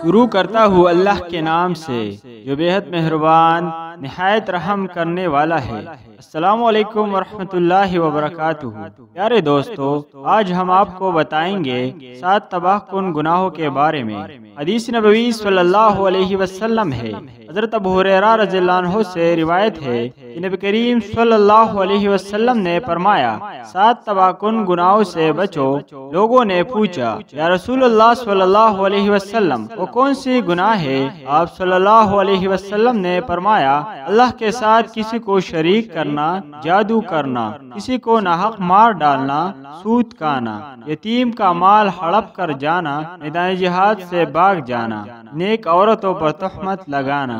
شروع کرتا ہوں اللہ کے نام سے جو بے حد مہربان نہایت رحم کرنے والا ہے۔ السلام علیکم ورحمۃ اللہ وبرکاتہ۔ پیارے دوستو، آج ہم آپ کو بتائیں گے 7 تباہ کن گناہوں کے بارے میں۔ حدیث نبوی صلی اللہ علیہ وسلم ہے، حضرت ابو ہریرہ رضی اللہ عنہ سے روایت ہے کہ نبی کریم صلی اللہ علیہ وسلم نے فرمایا 7 تباہ کن گناہوں سے بچو۔ لوگوں نے پوچھا یا رسول اللہ صلی اللہ علیہ وسلم وہ کون سی گناہ ہے؟ آپ صلی اللہ علیہ وسلم نے فرمایا اللہ کے ساتھ کسی کو شریک کرنا، جادو کرنا، کسی کو ناحق مار ڈالنا، سود کھانا، یتیم کا مال ہڑپ کر جانا، میدان جہاد سے بھاگ جانا، نیک عورتوں پر تہمت لگانا۔